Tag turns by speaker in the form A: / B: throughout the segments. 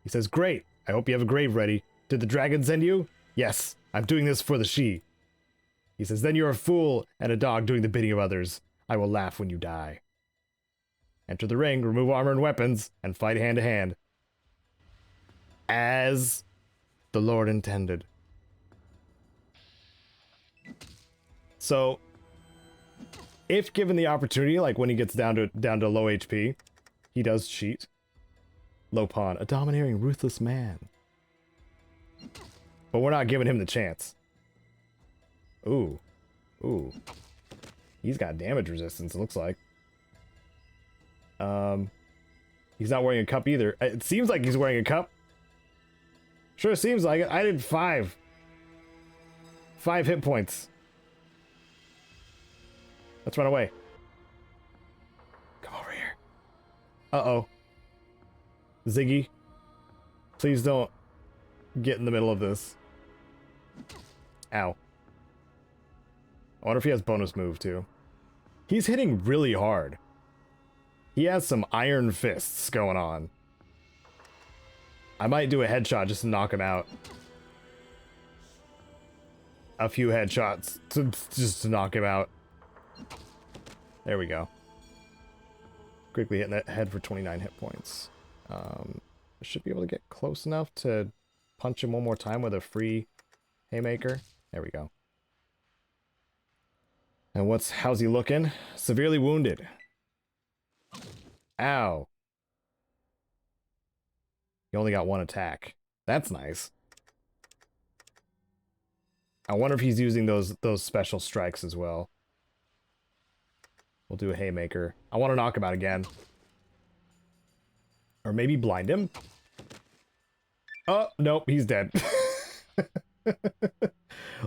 A: He says, great. I hope you have a grave ready. Did the dragon send you? Yes, I'm doing this for the she. He says, then you're a fool and a dog doing the bidding of others. I will laugh when you die. Enter the ring, remove armor and weapons, and fight hand to hand. As the Lord intended. So, if given the opportunity, like when he gets down to low HP, he does cheat. Lopon, a domineering, ruthless man. But we're not giving him the chance. Ooh. Ooh. He's got damage resistance, it looks like. He's not wearing a cup either. It seems like he's wearing a cup. Sure seems like it. I did 5. 5 hit points. Let's run away. Come over here. Uh-oh. Ziggy. Please don't get in the middle of this. Ow. I wonder if he has bonus move, too. He's hitting really hard. He has some iron fists going on. I might do a headshot just to knock him out. A few headshots just to knock him out. There we go. Quickly hitting that head for 29 hit points. I should be able to get close enough to punch him one more time with a free haymaker. There we go. And how's he looking? Severely wounded. Ow. He only got 1 attack. That's nice. I wonder if he's using those special strikes as well. We'll do a haymaker. I want to knock him out again. Or maybe blind him. Oh, nope, he's dead.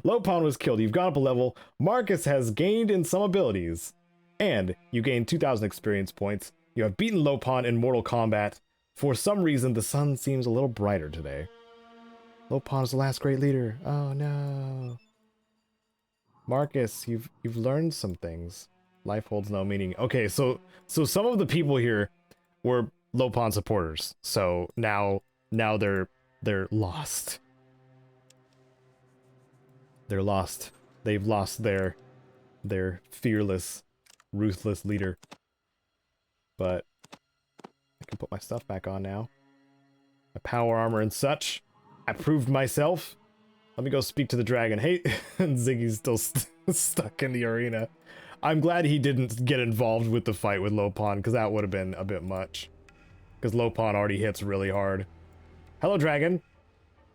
A: Lopon was killed. You've gone up a level. Marcus has gained in some abilities. And you gained 2,000 experience points. You have beaten Lopon in Mortal Kombat. For some reason, the sun seems a little brighter today. Lopon is the last great leader. Oh no. Marcus, you've learned some things. Life holds no meaning. Okay, so some of the people here were Lopon supporters. So now they're lost. They're lost. They've lost their fearless, ruthless leader. But I can put my stuff back on now. My power armor and such. I proved myself. Let me go speak to the dragon. Hey, and Ziggy's still stuck in the arena. I'm glad he didn't get involved with the fight with Lopon, because that would have been a bit much. Because Lopon already hits really hard. Hello, dragon.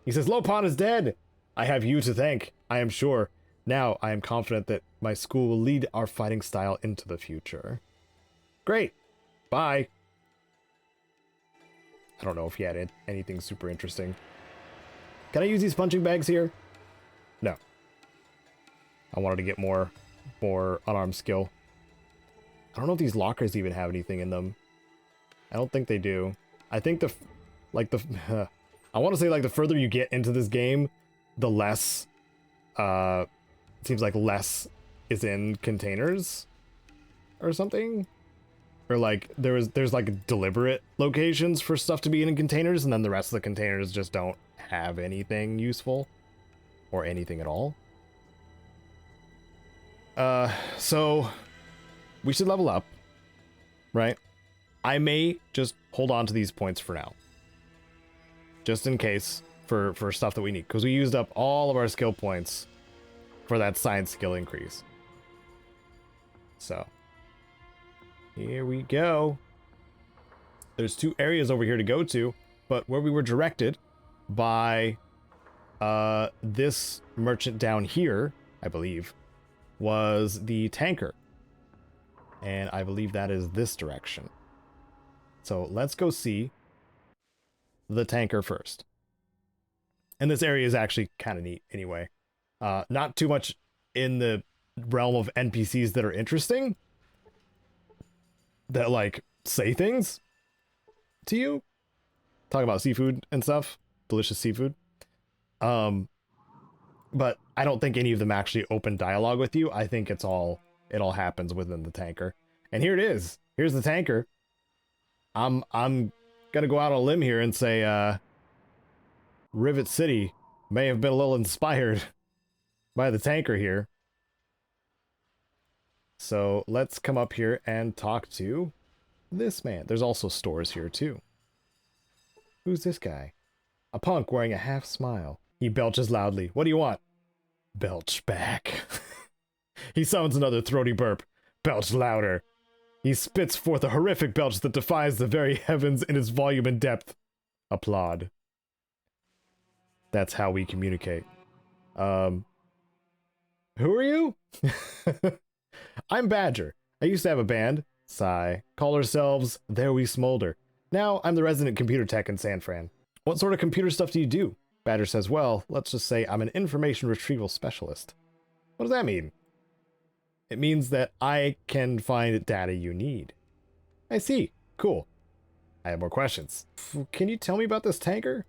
A: He says, Lopon is dead. I have you to thank, I am sure. Now, I am confident that my school will lead our fighting style into the future. Great. Bye. I don't know if he had anything super interesting. Can I use these punching bags here? No. I wanted to get more unarmed skill. I don't know if these lockers even have anything in them. I don't think they do. I think I want to say like the further you get into this game, the less it seems like less is in containers or something. Or like there's like deliberate locations for stuff to be in containers, and then the rest of the containers just don't have anything useful or anything at all. So we should level up, right? I may just hold on to these points for now, just in case for stuff that we need, because we used up all of our skill points for that science skill increase. So here we go. There's 2 areas over here to go to, but where we were directed by this merchant down here, I believe, was the tanker. And I believe that is this direction. So let's go see the tanker first. And this area is actually kind of neat anyway. Not too much in the realm of NPCs that are interesting, that like say things to you, talk about seafood and stuff, delicious seafood. But I don't think any of them actually open dialogue with you. I think it all happens within the tanker. And here it is. Here's the tanker. I'm gonna go out on a limb here and say Rivet City may have been a little inspired by the tanker here. So let's come up here and talk to this man. There's also stores here too. Who's this guy? A punk wearing a half smile. He belches loudly. What do you want? Belch back. He summons another throaty burp. Belch louder. He spits forth a horrific belch that defies the very heavens in its volume and depth. Applaud. That's how we communicate. Who are you? I'm Badger. I used to have a band. Sigh. Call ourselves There We Smolder. Now I'm the resident computer tech in San Fran. What sort of computer stuff do you do? Badger says, well, let's just say I'm an information retrieval specialist. What does that mean? It means that I can find data you need. I see. Cool. I have more questions. Can you tell me about this tanker?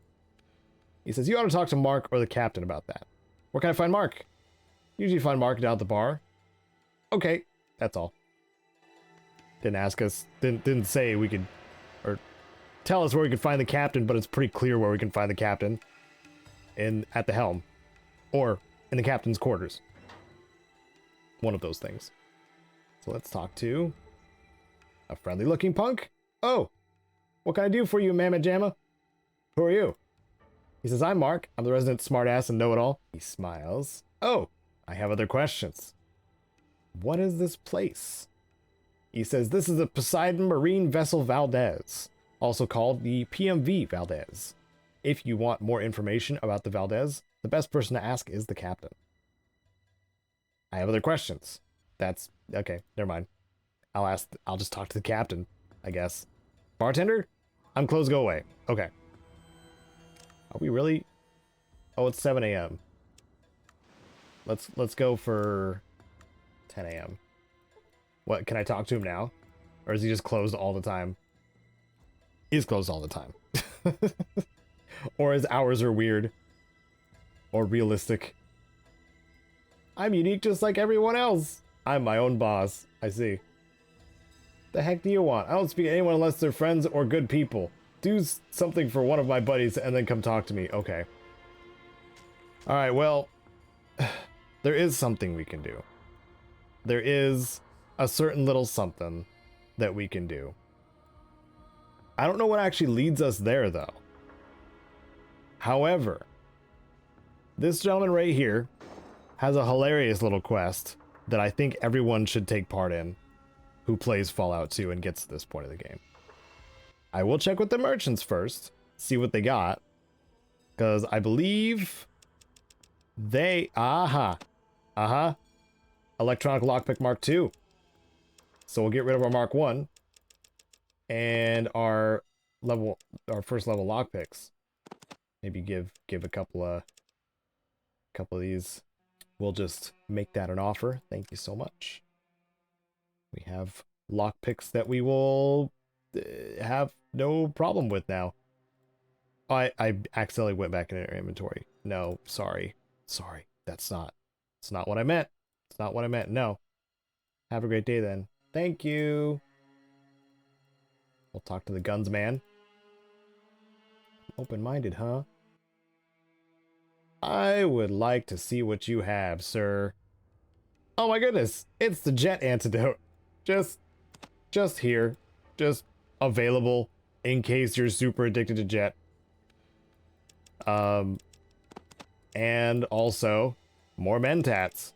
A: He says, you ought to talk to Mark or the captain about that. Where can I find Mark? Usually find Mark down at the bar. Okay, that's all. Didn't ask us, didn't say we could, or tell us where we could find the captain, but it's pretty clear where we can find the captain. At the helm. Or in the captain's quarters. One of those things. So let's talk to a friendly looking punk. Oh, what can I do for you, Mamma Jamma? Who are you? He says, I'm Mark. I'm the resident smartass and know-it-all. He smiles. Oh, I have other questions. What is this place? He says, this is the Poseidon Marine Vessel Valdez, also called the PMV Valdez. If you want more information about the Valdez, the best person to ask is the captain. I have other questions. That's okay. Never mind. I'll just talk to the captain, I guess. Bartender? I'm closed. Go away. Okay. Are we really? Oh, it's 7 a.m. Let's go for 10 a.m. What, can I talk to him now? Or is he just closed all the time? He's closed all the time. Or his hours are weird. Or realistic. I'm unique just like everyone else. I'm my own boss. I see. The heck do you want? I don't speak to anyone unless they're friends or good people. Do something for one of my buddies and then come talk to me. Okay. Alright, well, there is something we can do. There is a certain little something that we can do. I don't know what actually leads us there, though. However, this gentleman right here has a hilarious little quest that I think everyone should take part in who plays Fallout 2 and gets to this point of the game. I will check with the merchants first, see what they got, because I believe they... Electronic lockpick Mark II. So we'll get rid of our Mark 1 and our first level lockpicks. Maybe give a couple of these. We'll just make that an offer. Thank you so much. We have lockpicks that we will have no problem with now. I accidentally went back in our inventory. No, sorry. It's not what I meant. It's not what I meant. No. Have a great day then. Thank you. We'll talk to the guns man. Open-minded, huh? I would like to see what you have, sir. Oh my goodness, it's the jet antidote. Just here. Just available in case you're super addicted to jet. And also, more mentats.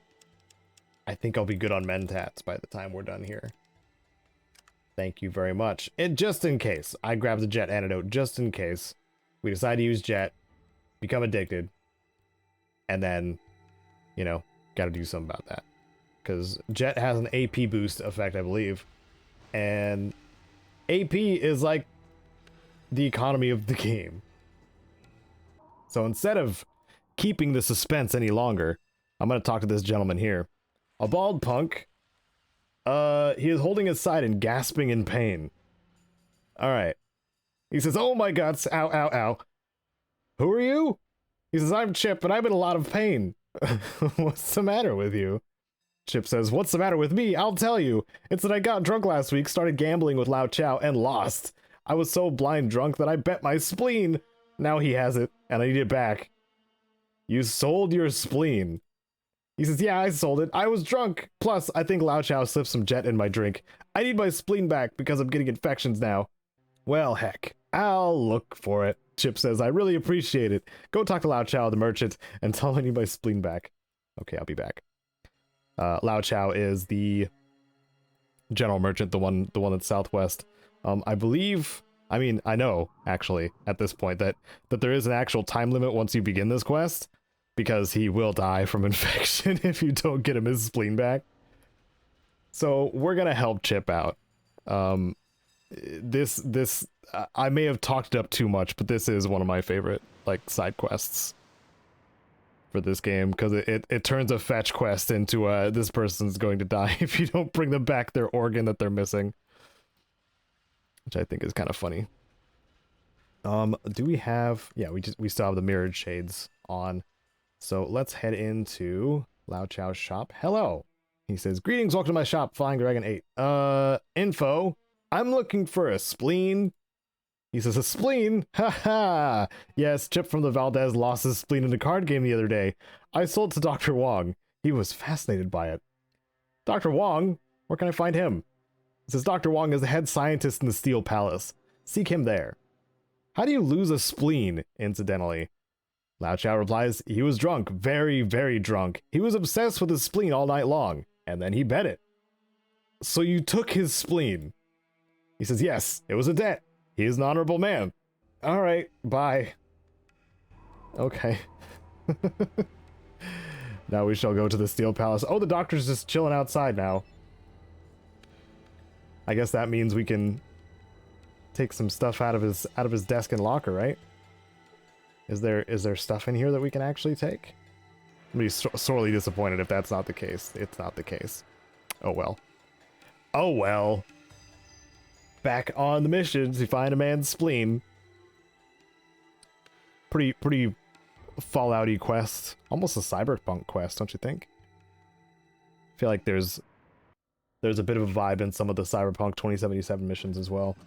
A: I think I'll be good on mentats by the time we're done here. Thank you very much. And just in case, I grabbed the jet antidote just in case we decide to use jet, become addicted, and then, you know, gotta do something about that. Because jet has an AP boost effect, I believe. And AP is like the economy of the game. So instead of keeping the suspense any longer, I'm gonna talk to this gentleman here. A bald punk. He is holding his side and gasping in pain. Alright. He says, oh my guts, ow, ow, ow. Who are you? He says, I'm Chip, and I'm in a lot of pain. What's the matter with you? Chip says, what's the matter with me? I'll tell you. It's that I got drunk last week, started gambling with Lao Chow, and lost. I was so blind drunk that I bet my spleen. Now he has it, and I need it back. You sold your spleen. He says, yeah, I sold it. I was drunk. Plus, I think Lao Chow slipped some jet in my drink. I need my spleen back because I'm getting infections now. Well, heck, I'll look for it. Chip says, I really appreciate it. Go talk to Lao Chow, the merchant, and tell him I need my spleen back. Okay, I'll be back. Lao Chow is the general merchant, the one that's southwest. I believe, I mean, I know, actually, at this point, that there is an actual time limit once you begin this quest, because he will die from infection if you don't get him his spleen back. So we're gonna help Chip out. I may have talked it up too much, but this is one of my favorite, like, side quests for this game, because it turns a fetch quest into this person's going to die if you don't bring them back their organ that they're missing, which I think is kind of funny. Do we have, yeah, we still have the mirrored shades on, so let's head into Lao Chow's shop. Hello, he says, greetings, welcome to my shop, Flying Dragon 8. Info, I'm looking for a spleen. He says, a spleen? Haha! Yes, Chip from the Valdez lost his spleen in a card game the other day. I sold it to Dr. Wong. He was fascinated by it. Dr. Wong? Where can I find him? He says, Dr. Wong is the head scientist in the Steel Palace. Seek him there. How do you lose a spleen, incidentally? Lao Chow replies, he was drunk, very, very drunk. He was obsessed with his spleen all night long, and then he bet it. So you took his spleen? He says, yes, it was a debt. He is an honorable man. Alright, bye. Okay. Now we shall go to the Steel Palace. Oh, the doctor's just chilling outside now. I guess that means we can take some stuff out of his desk and locker, right? Is there stuff in here that we can actually take? I'm gonna be sorely disappointed if that's not the case. It's not the case. Oh well. Oh well. Back on the missions, you find a man's spleen. Pretty Fallout-y quest. Almost a cyberpunk quest, don't you think? I feel like there's a bit of a vibe in some of the Cyberpunk 2077 missions as well.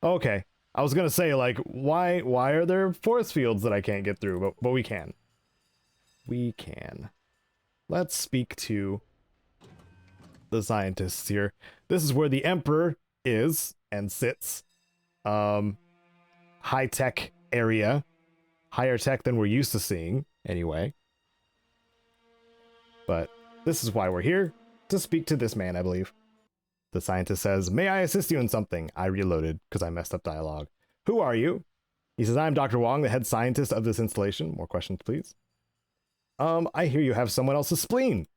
A: Okay. I was gonna say, like, why are there force fields that I can't get through? But we can. We can. Let's speak to the scientists here. This is where the Emperor is and sits. High-tech area. Higher tech than we're used to seeing, anyway. But this is why we're here, to speak to this man, I believe. The scientist says, may I assist you in something? I reloaded, because I messed up dialogue. Who are you? He says, I'm Dr. Wong, the head scientist of this installation. More questions, please. I hear you have someone else's spleen.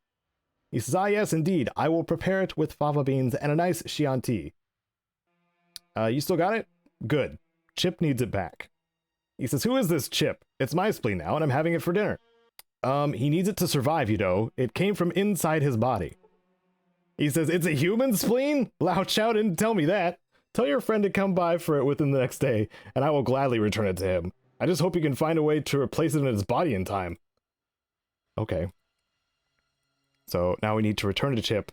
A: He says, ah, yes, indeed. I will prepare it with fava beans and a nice Chianti. You still got it? Good. Chip needs it back. He says, who is this Chip? It's my spleen now, and I'm having it for dinner. He needs it to survive, you know. It came from inside his body. He says, it's a human spleen? Lao Chow didn't tell me that. Tell your friend to come by for it within the next day, and I will gladly return it to him. I just hope you can find a way to replace it in his body in time. Okay. So now we need to return to Chip,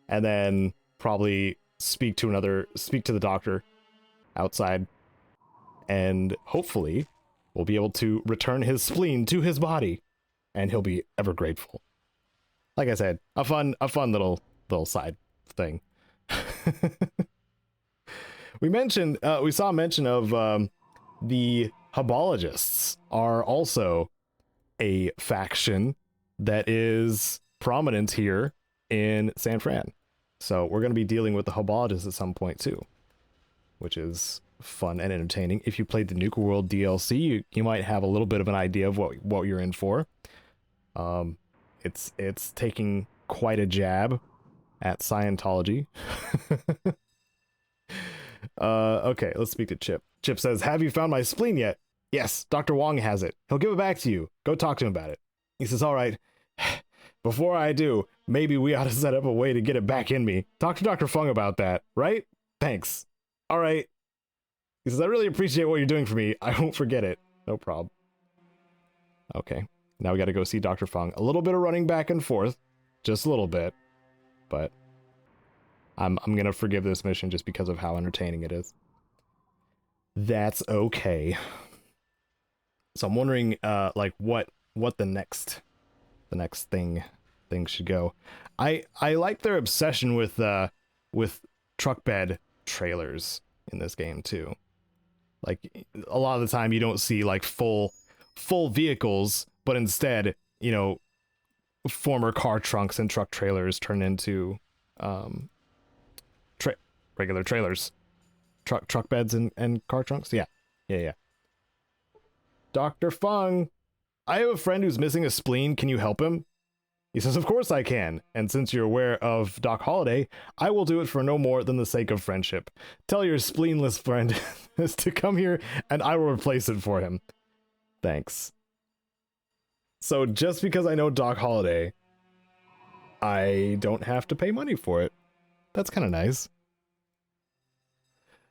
A: and then probably speak to the doctor outside, and hopefully we'll be able to return his spleen to his body, and he'll be ever grateful. Like I said, a fun little side thing. We saw mention of the Hobologists are also a faction that is prominent here in San Fran. So we're going to be dealing with the Hobologists at some point too, which is fun and entertaining. If you played the Nuka World DLC, you might have a little bit of an idea of what you're in for. It's taking quite a jab at Scientology. Okay, let's speak to Chip. Chip says, have you found my spleen yet? Yes, Dr. Wong has it. He'll give it back to you. Go talk to him about it. He says, all right. Before I do, maybe we ought to set up a way to get it back in me. Talk to Dr. Fung about that, right? Thanks. All right. He says, I really appreciate what you're doing for me. I won't forget it. No problem. Okay. Now we got to go see Dr. Fung. A little bit of running back and forth. Just a little bit. But I'm going to forgive this mission just because of how entertaining it is. That's okay. So I'm wondering, like what the next thing should go. I like their obsession with truck bed trailers in this game too. Like a lot of the time you don't see like full vehicles, but instead, you know, former car trunks and truck trailers turn into regular trailers. Truck beds and car trunks. Yeah. Dr. Fung, I have a friend who's missing a spleen. Can you help him? He says, of course I can. And since you're aware of Doc Holliday, I will do it for no more than the sake of friendship. Tell your spleenless friend is to come here and I will replace it for him. Thanks. So just because I know Doc Holliday, I don't have to pay money for it. That's kind of nice.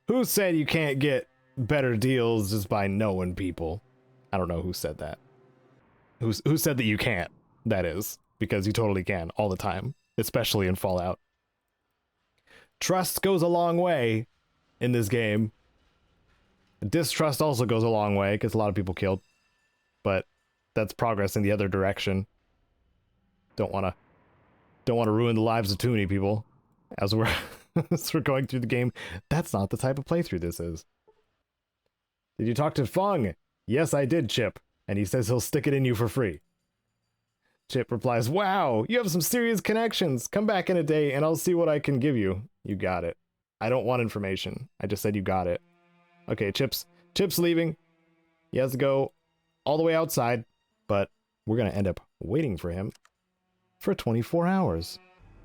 A: Who said you can't get better deals just by knowing people? I don't know who said that. Who said that you can't, that is. Because you totally can, all the time. Especially in Fallout. Trust goes a long way in this game. Distrust also goes a long way, because a lot of people killed. But that's progress in the other direction. Don't want to ruin the lives of too many people. As we're, as we're going through the game. That's not the type of playthrough this is. Did you talk to Fung? Yes, I did, Chip. And he says he'll stick it in you for free. Chip replies, wow, you have some serious connections. Come back in a day and I'll see what I can give you. You got it. I don't want information. I just said you got it. Okay, Chip's leaving. He has to go all the way outside, but we're going to end up waiting for him for 24 hours.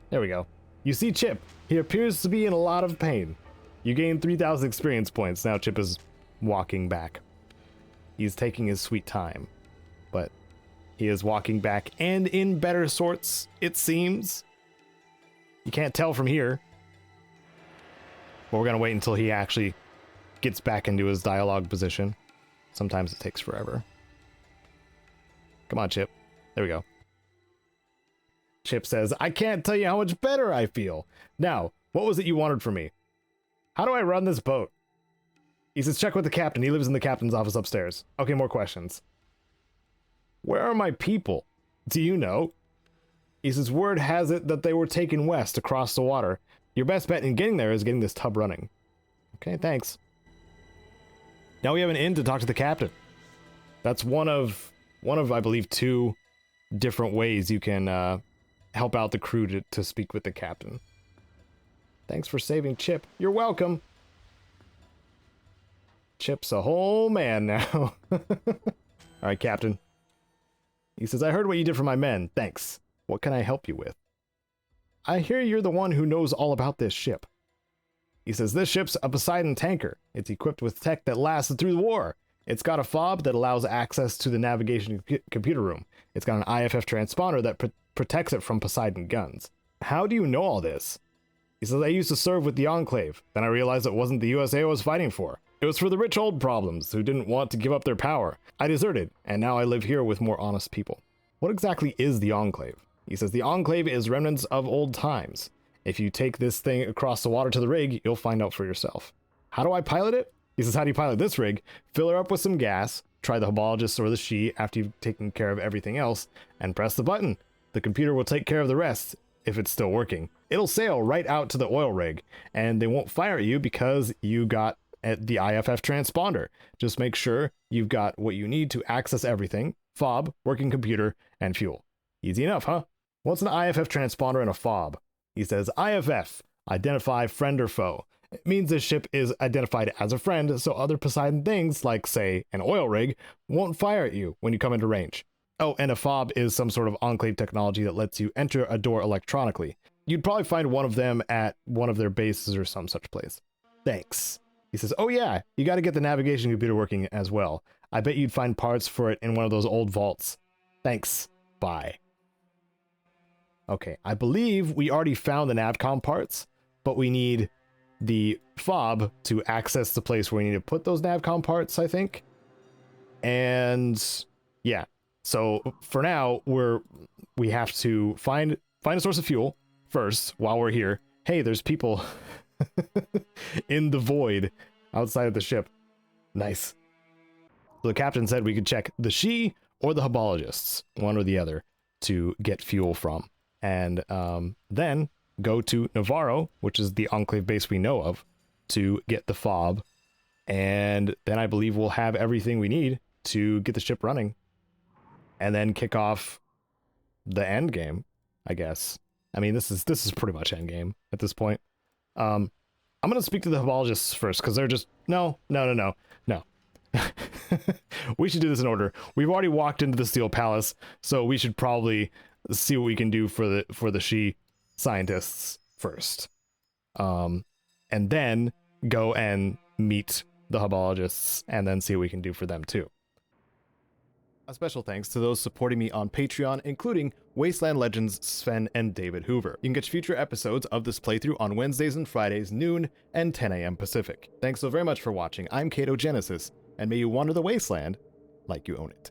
A: There we go. You see Chip. He appears to be in a lot of pain. You gain 3,000 experience points. Now Chip is walking back. He's taking his sweet time, but he is walking back and in better sorts, it seems. You can't tell from here. But we're going to wait until he actually gets back into his dialogue position. Sometimes it takes forever. Come on, Chip. There we go. Chip says, I can't tell you how much better I feel. Now, what was it you wanted from me? How do I run this boat? He says, check with the captain. He lives in the captain's office upstairs. Okay, more questions. Where are my people? Do you know? He says, word has it that they were taken west across the water. Your best bet in getting there is getting this tub running. Okay, thanks. Now we have an inn to talk to the captain. That's one of I believe, 2 different ways you can help out the crew to speak with the captain. Thanks for saving Chip. You're welcome. Chip's a whole man now. Alright, Captain. He says, I heard what you did for my men. Thanks. What can I help you with? I hear you're the one who knows all about this ship. He says, this ship's a Poseidon tanker. It's equipped with tech that lasted through the war. It's got a fob that allows access to the navigation computer room. It's got an IFF transponder that protects it from Poseidon guns. How do you know all this? He says, I used to serve with the Enclave. Then I realized it wasn't the USA I was fighting for. It was for the rich old problems who didn't want to give up their power. I deserted, and now I live here with more honest people. What exactly is the Enclave? He says, the Enclave is remnants of old times. If you take this thing across the water to the rig, you'll find out for yourself. How do I pilot it? He says, how do you pilot this rig? Fill her up with some gas, try the hobologist or the she after you've taken care of everything else, and press the button. The computer will take care of the rest, if it's still working. It'll sail right out to the oil rig, and they won't fire at you because you got at the IFF transponder. Just make sure you've got what you need to access everything. Fob, working computer, and fuel. Easy enough, huh? What's an IFF transponder and a fob? He says, IFF, identify friend or foe. It means this ship is identified as a friend, so other Poseidon things, like, say, an oil rig, won't fire at you when you come into range. Oh, and a fob is some sort of Enclave technology that lets you enter a door electronically. You'd probably find one of them at one of their bases or some such place. Thanks. He says, oh yeah, you got to get the navigation computer working as well. I bet you'd find parts for it in one of those old vaults. Thanks. Bye. Okay, I believe we already found the navcom parts, but we need the fob to access the place where we need to put those navcom parts, I think. And yeah, so for now, we have to find a source of fuel first while we're here. Hey, there's people in the void outside of the ship. Nice. So the captain said we could check the She or the Hobologists, one or the other, to get fuel from. And then go to Navarro, which is the Enclave base we know of, to get the fob. And then I believe we'll have everything we need to get the ship running. And then kick off the end game, I guess. I mean, this is pretty much end game at this point. I'm going to speak to the Hobologists first, because they're just... No. We should do this in order. We've already walked into the Steel Palace, so we should probably see what we can do for the She scientists first. And then go and meet the Hobologists, and then see what we can do for them too. A special thanks to those supporting me on Patreon, including Wasteland Legends Sven and David Hoover. You can catch future episodes of this playthrough on Wednesdays and Fridays, noon and 10 a.m. Pacific. Thanks so very much for watching. I'm Caedo Genesis, and may you wander the wasteland like you own it.